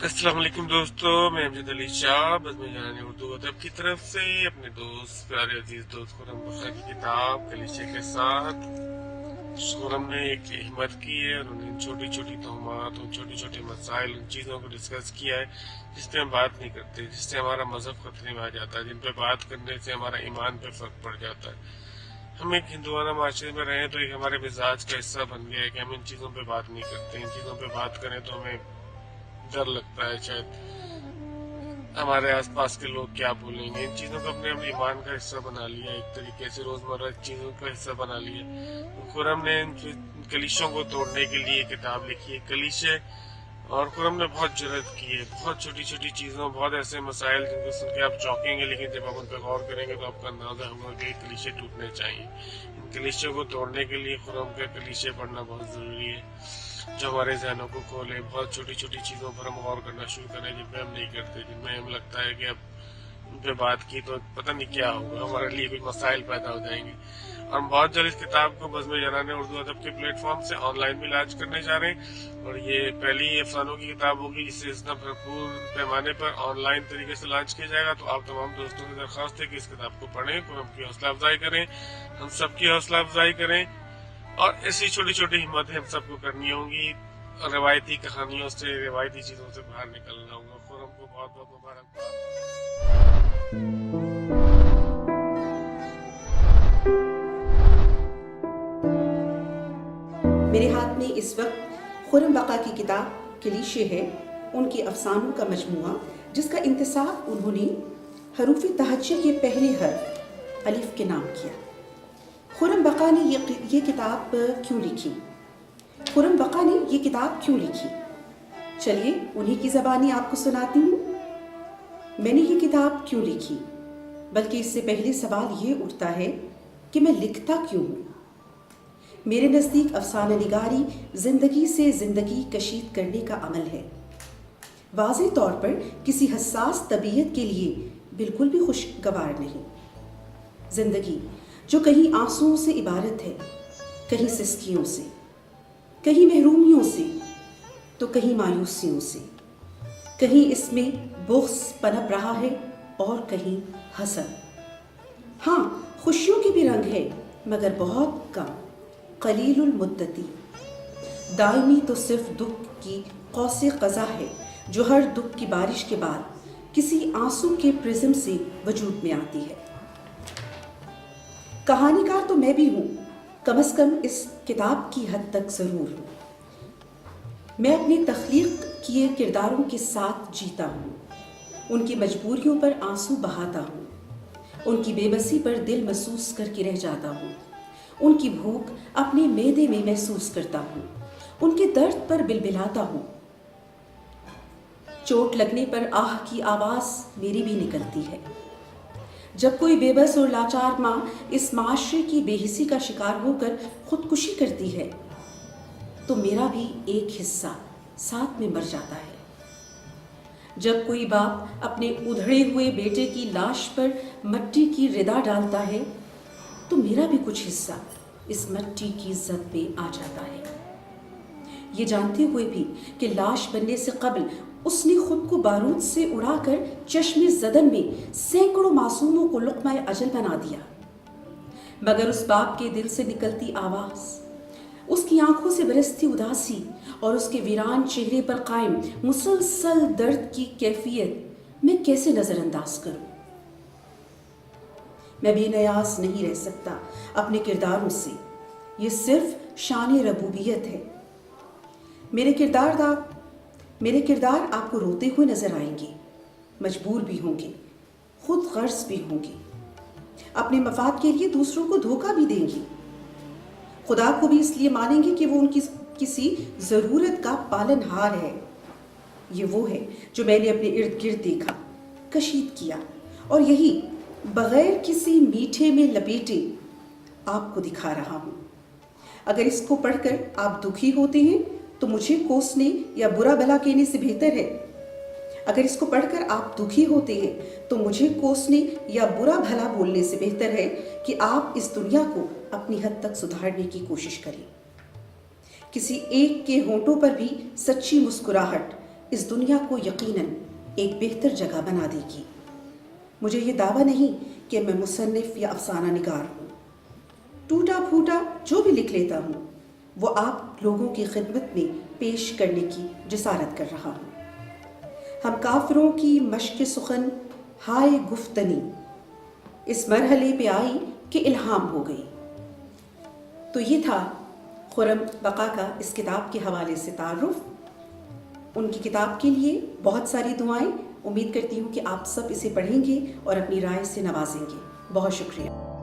अस्सलाम वालेकुम दोस्तों, मैं अमजद अली शाह बज़्म जानी उर्दू अदब की तरफ से अपने दोस्त प्यारे अजीज दोस्त खुरम बखा की किताब कलीचे के साथ खुरम ने एक हिम्मत की है और उन्होंने छोटी छोटी तोहमात और छोटी छोटी मसाइल उन चीज़ों को डिस्कस किया है जिस पे हम बात नहीं करते, जिससे हमारा मजहब खतरे में आ जाता है, जिन पे बात करने से हमारा ईमान पे फर्क पड़ जाता है। हम एक हिंदुआना माशरे में रहें तो एक हमारे मिजाज का हिस्सा बन गया है कि हम इन चीज़ों पे बात नहीं करते। इन चीज़ों पे बात करें तो हमें डर लगता है, शायद हमारे आसपास के लोग क्या बोलेंगे। इन चीज़ों को अपने अपने ईमान का हिस्सा बना लिया, एक तरीके से रोज़मर्रा चीज़ों का हिस्सा बना लिया। खुरम ने इन कलीशों को तोड़ने के लिए किताब लिखी है कलीशे, और खुरम ने बहुत जुर्रत की है। बहुत छोटी छोटी चीज़ों, बहुत ऐसे मसाइल जिनको सुन के आप चौंकेंगे, लेकिन जब आप उन पर गौर करेंगे तो आपका अंदाजा होगा कि कलीशे टूटने चाहिए। इन कलीशों को तोड़ने के लिए खुरम के कलीशे पढ़ना बहुत ज़रूरी है, जो हमारे जहनों को खोले। बहुत छोटी छोटी चीज़ों पर हम गौर करना शुरू करें जिनमें हम नहीं करते, जिनमें हमें लगता है कि अब उन पर बात की तो पता नहीं क्या होगा, हमारे लिए कुछ मसाइल पैदा हो जाएंगे। और हम बहुत जल्द इस किताब को बज़्म जनाने उर्दू अदब के प्लेटफॉर्म से ऑनलाइन भी लॉन्च करने जा रहे हैं, और ये पहली अफसानों की किताब होगी जिसे इतना भरपूर पैमाने पर ऑनलाइन तरीके से लॉन्च किया जाएगा। तो आप तमाम दोस्तों से दरख्वास्त है कि इस किताब को पढ़ें, खुरम की हौसला अफजाई करें, हम सबकी हौसला अफजाई करें, और ऐसी छोटी छोटी हिम्मतें हम सबको करनी होंगी। रवायती कहानियों से, रवायती चीजों से बाहर निकलना होगा। खुरम को बहुत बहुत मुबारकबाद। मेरे हाथ में इस वक्त खुरम बका की किताब कलीशे है, उनके अफसानों का मजमुआ, जिसका इंतसाब उन्होंने हरूफ तहज्जुद के पहले हर्फ अलिफ के नाम किया। खुरम बका ने ये किताब क्यों लिखी? खुरम बका ने ये किताब क्यों लिखी? चलिए उन्हीं की ज़बानी आपको सुनाती हूँ। मैंने ये किताब क्यों लिखी, बल्कि इससे पहले सवाल ये उठता है कि मैं लिखता क्यों हूँ। मेरे नज़दीक अफसाना निगारी ज़िंदगी से ज़िंदगी कशीद करने का अमल है। वाज़ेह तौर पर किसी हसास तबीयत के लिए बिल्कुल भी खुशगवार नहीं। ज़िंदगी जो कहीं आंसुओं से इबारत है, कहीं सिसकियों से, कहीं महरूमियों से, तो कहीं मायूसियों से। कहीं इसमें बुग़्ज़ पनप रहा है और कहीं हसद। हाँ, खुशियों के भी रंग है, मगर बहुत कम, कलीलुल मुद्दती। दायमी तो सिर्फ दुख की कौसे क़ज़ा है, जो हर दुख की बारिश के बाद किसी आंसू के प्रिज्म से वजूद में आती है। कहानीकार तो मैं भी हूँ, कम से कम इस किताब की हद तक ज़रूर हूँ। मैं अपनी तख्लीक किए किरदारों के साथ जीता हूँ, उनकी मजबूरियों पर आंसू बहाता हूँ, उनकी बेबसी पर दिल महसूस करके रह जाता हूँ, उनकी भूख अपने मैदे में महसूस करता हूँ, उनके दर्द पर बिलबिलाता हूँ। चोट लगने पर आह की आवाज़ मेरी भी निकलती है। जब कोई बेबस और लाचार माँ इस माशरे की बेहिसी का शिकार होकर खुदकुशी करती है, तो मेरा भी एक हिस्सा साथ में मर जाता है। जब कोई बाप अपने उधड़े हुए बेटे की लाश पर मट्टी की रिदा डालता है, तो मेरा भी कुछ हिस्सा इस मट्टी की इज्जत में आ जाता है। ये जानते हुए भी कि लाश बनने से कबल उसने खुद को बारूद से उड़ाकर चश्मे ज़दन में सैकड़ों मासूमों को लुक़्मा अजल बना दिया। मगर उस बाप के दिल से निकलती आवाज़, उसकी आंखों से बरसती उदासी और उसके वीरान चेहरे पर कायम मुसलसल दर्द की कैफियत मैं कैसे नज़रअंदाज करूं? मैं बेनियाज नहीं रह सकता अपने किरदारों से। ये सिर्फ शान रबूबियत है। मेरे किरदार आपको रोते हुए नजर आएंगे, मजबूर भी होंगे, खुद गर्ज भी होंगे, अपने मफाद के लिए दूसरों को धोखा भी देंगे, खुदा को भी इसलिए मानेंगे कि वो उनकी किसी ज़रूरत का पालनहार है। ये वो है जो मैंने अपने इर्द गिर्द देखा, कशीद किया, और यही बगैर किसी मीठे में लपेटे आपको दिखा रहा हूँ। अगर इसको पढ़कर आप दुखी होते हैं तो मुझे कोसने या बुरा भला कहने से बेहतर है। अगर इसको पढ़कर आप दुखी होते हैं तो मुझे कोसने या बुरा भला बोलने से बेहतर है कि आप इस दुनिया को अपनी हद तक सुधारने की कोशिश करें। किसी एक के होंठों पर भी सच्ची मुस्कुराहट اس دنیا کو یقیناً ایک بہتر جگہ بنا دے گی۔ مجھے یہ دعویٰ نہیں کہ میں مصنف یا افسانہ نگار ہوں۔ ٹوٹا پھوٹا جو بھی لکھ لیتا ہوں وہ آپ لوگوں کی خدمت میں پیش کرنے کی جسارت کر رہا ہوں۔ ہم کافروں کی مشق سخن ہائے گفتنی اس مرحلے پہ آئی کہ الہام ہو گئی۔ تو یہ تھا خرم بقا کا اس کتاب کے حوالے سے تعارف۔ ان کی کتاب کے لیے بہت ساری دعائیں۔ امید کرتی ہوں کہ آپ سب اسے پڑھیں گے اور اپنی رائے سے نوازیں گے۔ بہت شکریہ۔